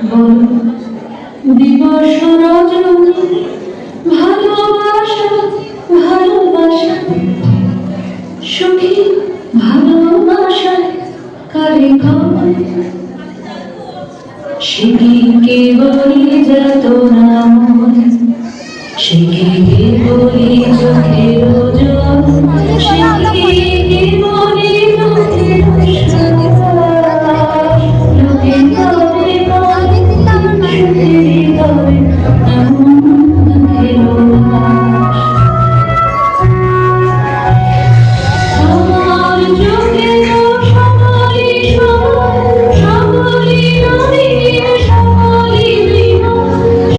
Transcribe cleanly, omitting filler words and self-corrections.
বল দিবস রজনী ভালোবাসা ভালোবাসা সুখী ভালোবাসায় কারে কয় সে কি কেবলই যাতনা সে কি